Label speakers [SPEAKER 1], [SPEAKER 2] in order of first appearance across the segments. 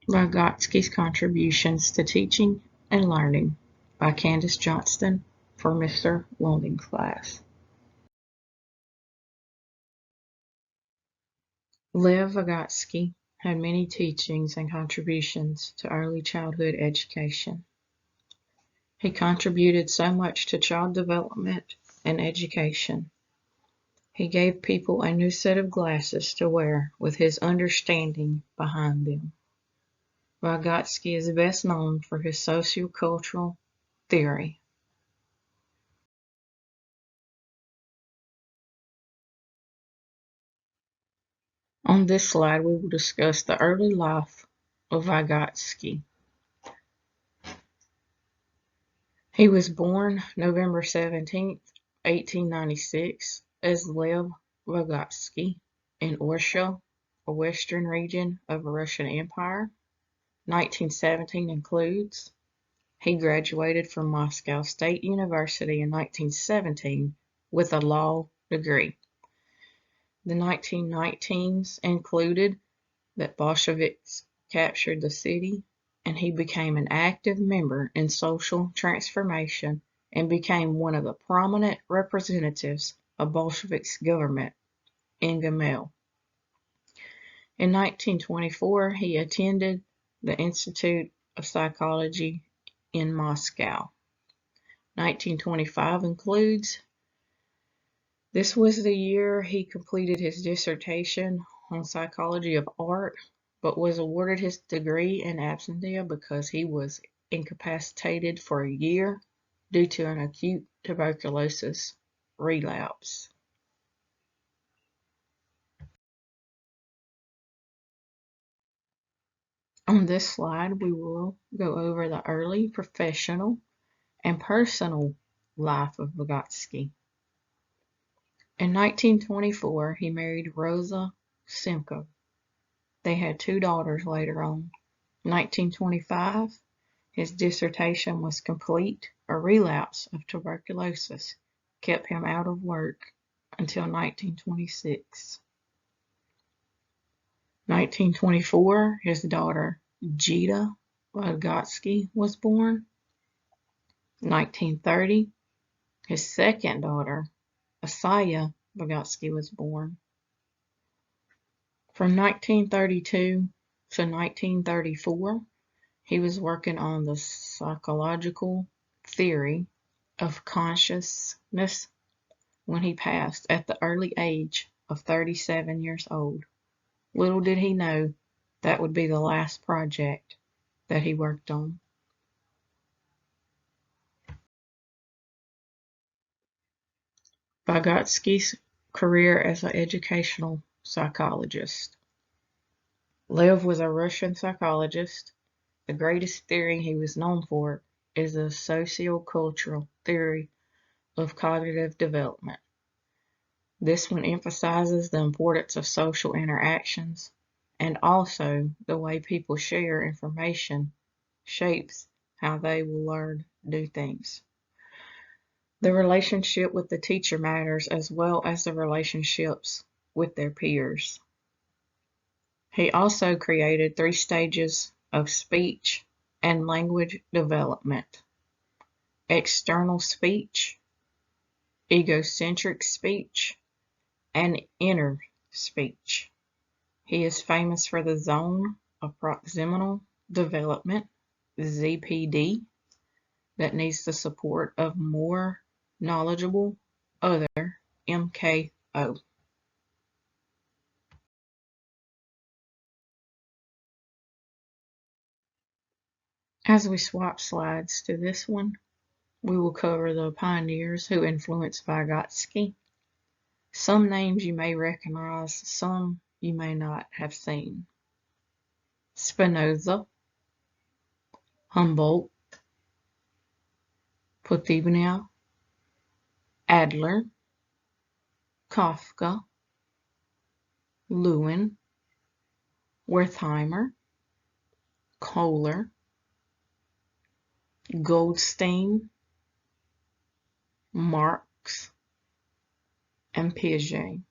[SPEAKER 1] Vygotsky's Contributions to Teaching and Learning by Candace Johnston for Mr. Loaning class. Lev Vygotsky had many teachings and contributions to early childhood education. He contributed so much to child development and education. He gave people a new set of glasses to wear with his understanding behind them. Vygotsky is best known for his sociocultural theory. On this slide, we will discuss the early life of Vygotsky. He was born November 17, 1896, as Lev Vygotsky in Orsha, a western region of the Russian Empire. 1917 includes. He graduated from Moscow State University in 1917 with a law degree. The 1919s included that Bolsheviks captured the city, and he became an active member in social transformation and became one of the prominent representatives of Bolsheviks government in Gamel. In 1924, he attended the Institute of Psychology in Moscow. 1925 includes. This was the year he completed his dissertation on psychology of art, but was awarded his degree in absentia because he was incapacitated for a year due to an acute tuberculosis relapse. On this slide, we will go over the early professional and personal life of Vygotsky. In 1924, he married Rosa Simko. They had 2 daughters later on. In 1925, his dissertation was complete. A relapse of tuberculosis kept him out of work until 1926. 1924, his daughter Gita Vygotsky was born. 1930, his second daughter Asaya Vygotsky was born. From 1932 to 1934, he was working on the psychological theory of consciousness when he passed at the early age of 37 years old. Little did he know that would be the last project that he worked on. Vygotsky's career as an educational psychologist. Lev was a Russian psychologist. The greatest theory he was known for is the sociocultural theory of cognitive development. This one emphasizes the importance of social interactions, and also the way people share information shapes how they will learn new things. The relationship with the teacher matters as well as the relationships with their peers. He also created 3 stages of speech and language development: external speech, egocentric speech, and inner speech. He is famous for the zone of proximal development, ZPD, that needs the support of more knowledgeable other MKO. As we swap slides to this one, we will cover the pioneers who influenced Vygotsky. Some names you may recognize, some you may not have seen. Spinoza, Humboldt, Potebnia, Adler, Kafka, Lewin, Wertheimer, Kohler, Goldstein, Marx, and Piaget.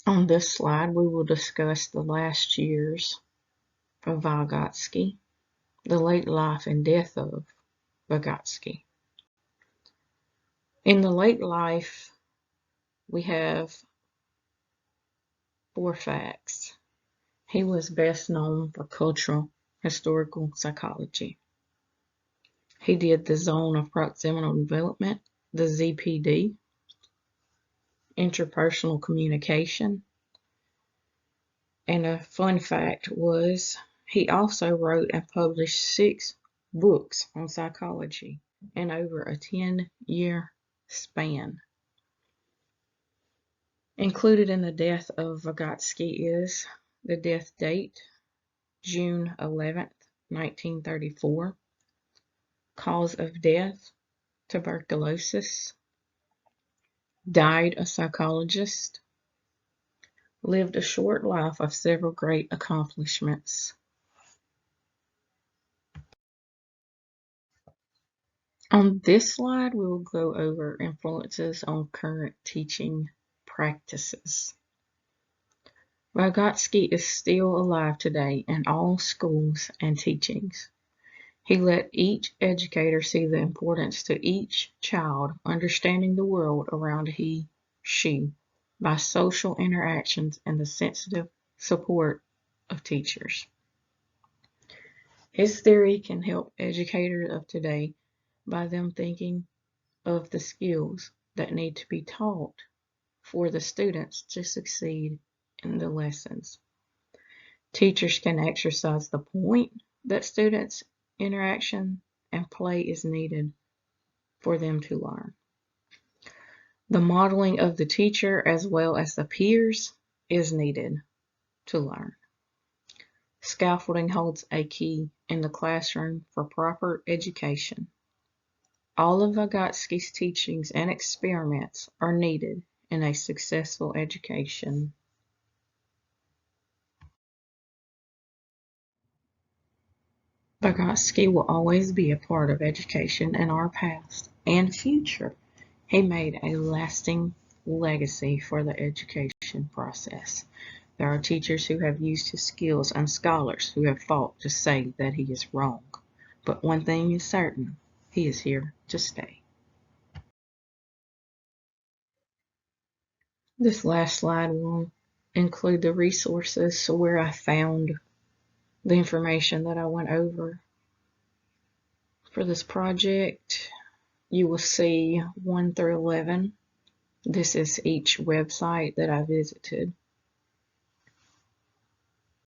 [SPEAKER 1] On this slide, we will discuss the last years of Vygotsky, the late life and death of Vygotsky. In the late life, we have 4 facts. He was best known for cultural historical psychology. He did the zone of proximal development, the ZPD, interpersonal communication, and a fun fact was he also wrote and published 6 books on psychology in over a 10-year span. Included in the death of Vygotsky is the death date, June 11th, 1934. Cause of death, tuberculosis. Died a psychologist. Lived a short life of several great accomplishments. On this slide, we will go over influences on current teaching practices. Vygotsky is still alive today in all schools and teachings. He let each educator see the importance to each child understanding the world around she by social interactions and the sensitive support of teachers. His theory can help educators of today by them thinking of the skills that need to be taught for the students to succeed in the lessons. Teachers can exercise the point that students' interaction and play is needed for them to learn. The modeling of the teacher as well as the peers is needed to learn. Scaffolding holds a key in the classroom for proper education. All of Vygotsky's teachings and experiments are needed in a successful education. Vygotsky will always be a part of education in our past and future. He made a lasting legacy for the education process. There are teachers who have used his skills and scholars who have fought to say that he is wrong. But one thing is certain, he is here to stay. This last slide will include the resources where I found the information that I went over for this project. You will see 1 through 11. This is each website that I visited.